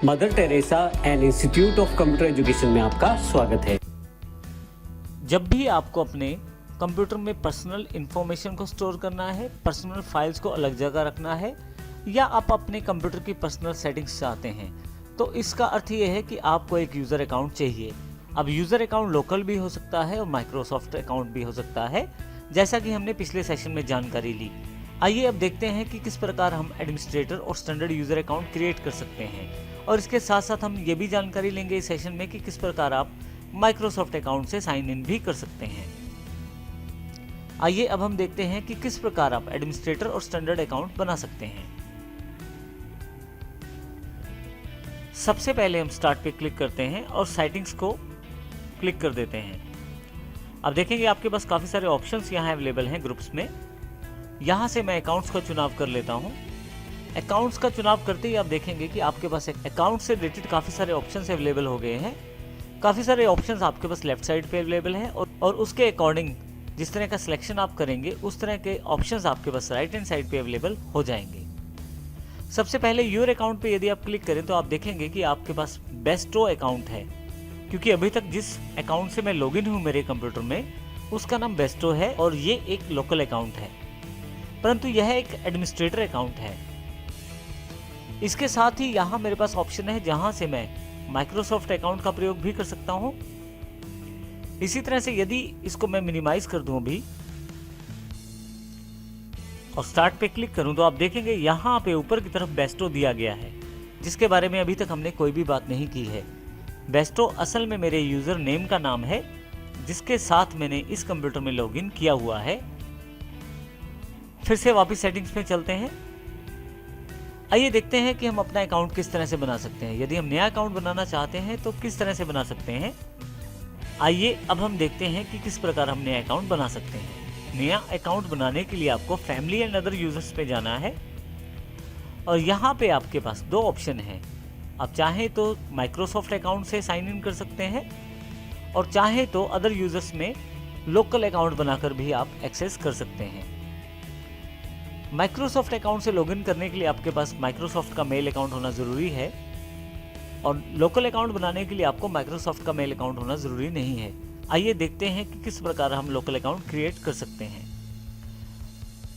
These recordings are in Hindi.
Mother Teresa and institute of computer education में आपका स्वागत है। जब भी आपको अपने कंप्यूटर में पर्सनल इंफॉर्मेशन को स्टोर करना है, पर्सनल फाइल्स को अलग जगह रखना है, या आप अपने कंप्यूटर की पर्सनल सेटिंग्स चाहते हैं, तो इसका अर्थ ये है कि आपको एक यूज़र अकाउंट चाहिए। अब यूज़र अकाउंट लोकल भी हो सकता है और माइक्रोसॉफ्ट अकाउंट भी हो सकता है, जैसा कि हमने पिछले सेशन में जानकारी ली। आइए अब देखते हैं कि किस प्रकार हम एडमिनिस्ट्रेटर और स्टैंडर्ड यूज़र अकाउंट क्रिएट कर सकते हैं, और इसके साथ साथ हम ये भी जानकारी लेंगे इस सेशन में कि किस प्रकार आप माइक्रोसॉफ्ट अकाउंट से साइन इन भी कर सकते हैं। आइए अब हम देखते हैं कि किस प्रकार आप एडमिनिस्ट्रेटर और स्टैंडर्ड अकाउंट बना सकते हैं। सबसे पहले हम स्टार्ट पे क्लिक करते हैं और सेटिंग्स को क्लिक कर देते हैं। अब देखेंगे आपके पास काफ़ी सारे ऑप्शंस यहाँ अवेलेबल हैं ग्रुप्स में। यहाँ से मैं अकाउंट्स का चुनाव कर लेता हूँ। अकाउंट्स का चुनाव करते ही आप देखेंगे कि आपके पास एक अकाउंट से रिलेटेड काफ़ी सारे ऑप्शंस अवेलेबल हो गए हैं। काफ़ी सारे ऑप्शंस आपके पास लेफ्ट साइड पे अवेलेबल हैं और उसके अकॉर्डिंग जिस तरह का सिलेक्शन आप करेंगे उस तरह के ऑप्शंस आपके पास राइट हैंड साइड पे अवेलेबल हो जाएंगे। सबसे पहले योर अकाउंट पे यदि आप क्लिक करें तो आप देखेंगे कि आपके पास बेस्टो अकाउंट है, क्योंकि अभी तक जिस अकाउंट से मैं लॉगिन हूँ मेरे कंप्यूटर में उसका नाम बेस्टो है और ये एक लोकल अकाउंट है, परंतु यह एक एडमिनिस्ट्रेटर अकाउंट है। इसके साथ ही यहाँ मेरे पास ऑप्शन है जहाँ से मैं माइक्रोसॉफ्ट अकाउंट का प्रयोग भी कर सकता हूँ। इसी तरह से यदि इसको मैं मिनिमाइज कर दूं अभी और स्टार्ट पे क्लिक करूं तो आप देखेंगे यहाँ पे ऊपर की तरफ बेस्टो दिया गया है, जिसके बारे में अभी तक हमने कोई भी बात नहीं की है। बेस्टो असल में मेरे यूजर नेम का नाम है जिसके साथ मैंने इस कंप्यूटर में लॉगिन किया हुआ है। फिर से वापस सेटिंग्स में चलते हैं। आइए देखते हैं कि हम अपना अकाउंट किस तरह से बना सकते हैं। यदि हम नया अकाउंट बनाना चाहते हैं तो किस तरह से बना सकते हैं। आइए अब हम देखते हैं कि किस प्रकार हम नया अकाउंट बना सकते हैं। नया अकाउंट बनाने के लिए आपको फैमिली एंड अदर यूजर्स पे जाना है और यहाँ पे आपके पास दो ऑप्शन हैं। आप चाहें तो माइक्रोसॉफ्ट अकाउंट से साइन इन कर सकते हैं और चाहें तो अदर यूजर्स में लोकल अकाउंट बनाकर भी आप एक्सेस कर सकते हैं। माइक्रोसॉफ्ट अकाउंट से लॉगिन करने के लिए आपके पास माइक्रोसॉफ्ट का मेल अकाउंट होना ज़रूरी है और लोकल अकाउंट बनाने के लिए आपको माइक्रोसॉफ्ट का मेल अकाउंट होना ज़रूरी नहीं है। आइए देखते हैं कि किस प्रकार हम लोकल अकाउंट क्रिएट कर सकते हैं।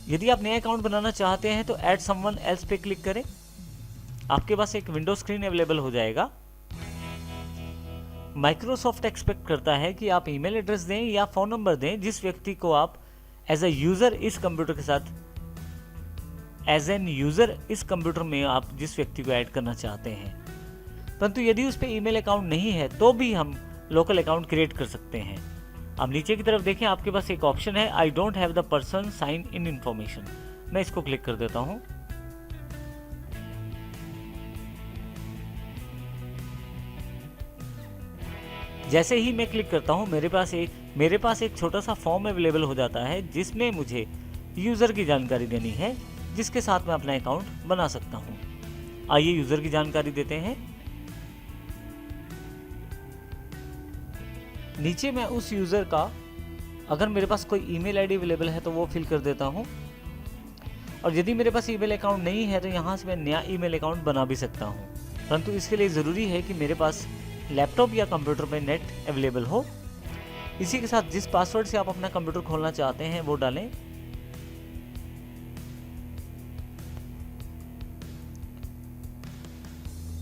यदि आप नया अकाउंट बनाना चाहते हैं तो ऐड समवन एल्स पे क्लिक करें। आपके पास एक विंडो स्क्रीन अवेलेबल हो जाएगा। माइक्रोसॉफ्ट एक्सपेक्ट करता है कि आप ईमेल एड्रेस दें या फ़ोन नंबर दें जिस व्यक्ति को आप एज ए यूज़र इस कंप्यूटर के साथ एज एन यूज़र इस कंप्यूटर में आप जिस व्यक्ति को ऐड करना चाहते हैं। परंतु यदि उस पर ईमेल अकाउंट नहीं है तो भी हम लोकल अकाउंट क्रिएट कर सकते हैं। अब नीचे की तरफ देखें, आपके पास एक ऑप्शन है I don't have the person sign in information. मैं इसको क्लिक कर देता हूं। जैसे ही मैं क्लिक करता हूं मेरे पास एक छोटा सा फॉर्म अवेलेबल हो जाता है जिसमें मुझे यूज़र की जानकारी देनी है जिसके साथ मैं अपना अकाउंट बना सकता हूं। आइए यूज़र की जानकारी देते हैं। नीचे मैं उस यूज़र का अगर मेरे पास कोई ईमेल आईडी अवेलेबल है तो वो फिल कर देता हूं, और यदि मेरे पास ईमेल अकाउंट नहीं है तो यहाँ से मैं नया ईमेल अकाउंट बना भी सकता हूं, परंतु इसके लिए ज़रूरी है कि मेरे पास लैपटॉप या कंप्यूटर में नेट अवेलेबल हो। इसी के साथ जिस पासवर्ड से आप अपना कंप्यूटर खोलना चाहते हैं वो डालें।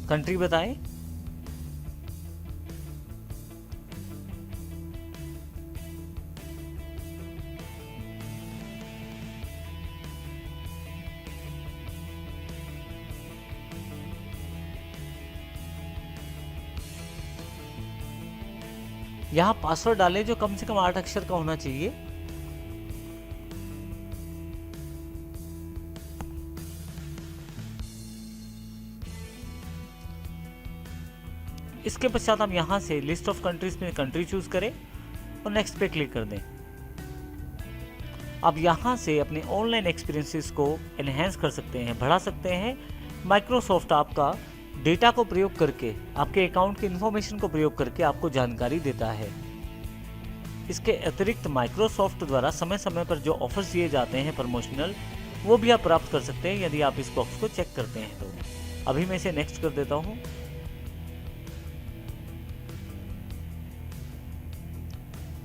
कंट्री बताएं। यहाँ पासवर्ड डालें जो कम से कम 8 अक्षर का होना चाहिए। इसके पश्चात हम यहाँ से लिस्ट ऑफ कंट्रीज में कंट्री चूज करें और नेक्स्ट पे क्लिक कर दें। अब यहाँ से अपने ऑनलाइन एक्सपीरियंसेस को एनहेंस कर सकते हैं, बढ़ा सकते हैं। माइक्रोसॉफ्ट आपका डेटा को प्रयोग करके, आपके अकाउंट की इंफॉर्मेशन को प्रयोग करके आपको जानकारी देता है। इसके अतिरिक्त माइक्रोसॉफ्ट द्वारा समय समय पर जो ऑफर्स दिए जाते हैं प्रमोशनल, वो भी आप प्राप्त कर सकते हैं यदि आप इस बॉक्स को चेक करते हैं तो। अभी मैं इसे नेक्स्ट कर देता हूँ।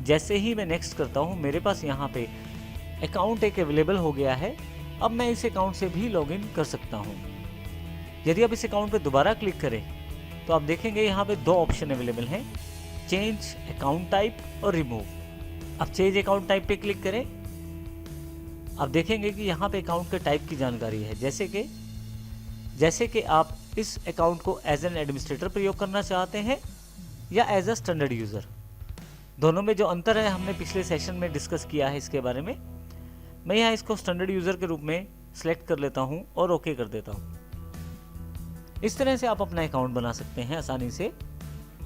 जैसे ही मैं नेक्स्ट करता हूँ मेरे पास यहाँ पे अकाउंट एक अवेलेबल हो गया है। अब मैं इस अकाउंट से भी लॉगिन कर सकता हूँ। यदि आप इस अकाउंट पे दोबारा क्लिक करें तो आप देखेंगे यहाँ पे दो ऑप्शन अवेलेबल हैं, चेंज अकाउंट टाइप और रिमूव। अब चेंज अकाउंट टाइप पे क्लिक करें। आप देखेंगे कि यहाँ पे अकाउंट के टाइप की जानकारी है, जैसे कि आप इस अकाउंट को एज एन एडमिनिस्ट्रेटर प्रयोग करना चाहते हैं या एज अ स्टैंडर्ड यूज़र। दोनों में जो अंतर है हमने पिछले सेशन में डिस्कस किया है इसके बारे में। मैं यहाँ इसको स्टैंडर्ड यूज़र के रूप में सिलेक्ट कर लेता हूँ और ओके कर देता हूँ। इस तरह से आप अपना अकाउंट बना सकते हैं आसानी से,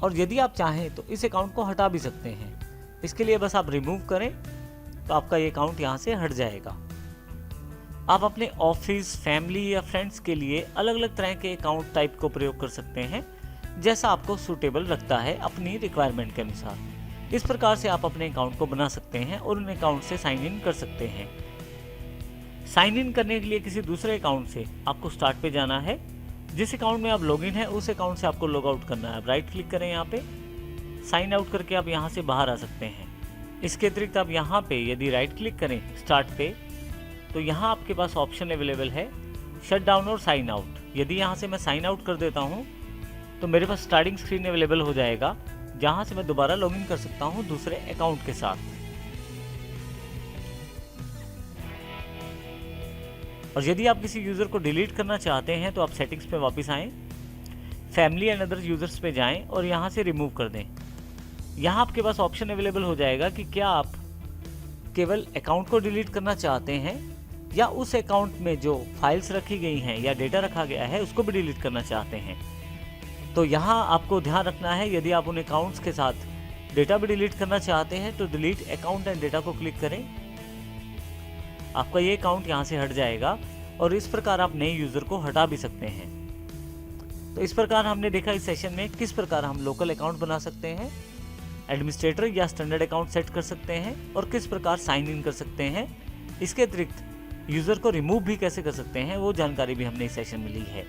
और यदि आप चाहें तो इस अकाउंट को हटा भी सकते हैं। इसके लिए बस आप रिमूव करें तो आपका ये अकाउंट यहाँ से हट जाएगा। आप अपने ऑफिस, फैमिली या फ्रेंड्स के लिए अलग अलग तरह के अकाउंट टाइप को प्रयोग कर सकते हैं, जैसा आपको सूटेबल लगता है अपनी रिक्वायरमेंट के अनुसार। इस प्रकार से आप अपने अकाउंट को बना सकते हैं और उन अकाउंट से साइन इन कर सकते हैं। साइन इन करने के लिए किसी दूसरे अकाउंट से आपको स्टार्ट पे जाना है। जिस अकाउंट में आप लॉगिन है उस अकाउंट से आपको लॉग आउट करना है। आप राइट क्लिक करें यहाँ पे, साइन आउट करके आप यहाँ से बाहर आ सकते हैं। इसके अतिरिक्त आप यहाँ पे यदि राइट क्लिक करें स्टार्ट पे, तो यहाँ आपके पास ऑप्शन अवेलेबल है शट डाउन और साइन आउट। यदि यहाँ से मैं साइन आउट कर देता हूँ तो मेरे पास स्टार्टिंग स्क्रीन अवेलेबल हो जाएगा, जहाँ से मैं दोबारा लॉगिन कर सकता हूँ दूसरे अकाउंट के साथ। और यदि आप किसी यूज़र को डिलीट करना चाहते हैं तो आप सेटिंग्स पे वापस आएँ, फैमिली एंड अदर यूज़र्स पे जाएं और यहाँ से रिमूव कर दें। यहाँ आपके पास ऑप्शन अवेलेबल हो जाएगा कि क्या आप केवल अकाउंट को डिलीट करना चाहते हैं या उस अकाउंट में जो फाइल्स रखी गई हैं या डेटा रखा गया है उसको भी डिलीट करना चाहते हैं। तो यहाँ आपको ध्यान रखना है, यदि आप उन अकाउंट्स के साथ डेटा भी डिलीट करना चाहते हैं तो डिलीट अकाउंट एंड डेटा को क्लिक करें। आपका ये अकाउंट यहाँ से हट जाएगा और इस प्रकार आप नए यूज़र को हटा भी सकते हैं। तो इस प्रकार हमने देखा इस सेशन में किस प्रकार हम लोकल अकाउंट बना सकते हैं, एडमिनिस्ट्रेटर या स्टैंडर्ड अकाउंट सेट कर सकते हैं और किस प्रकार साइन इन कर सकते हैं। इसके अतिरिक्त यूज़र को रिमूव भी कैसे कर सकते हैं वो जानकारी भी हमने इस सेशन में ली है।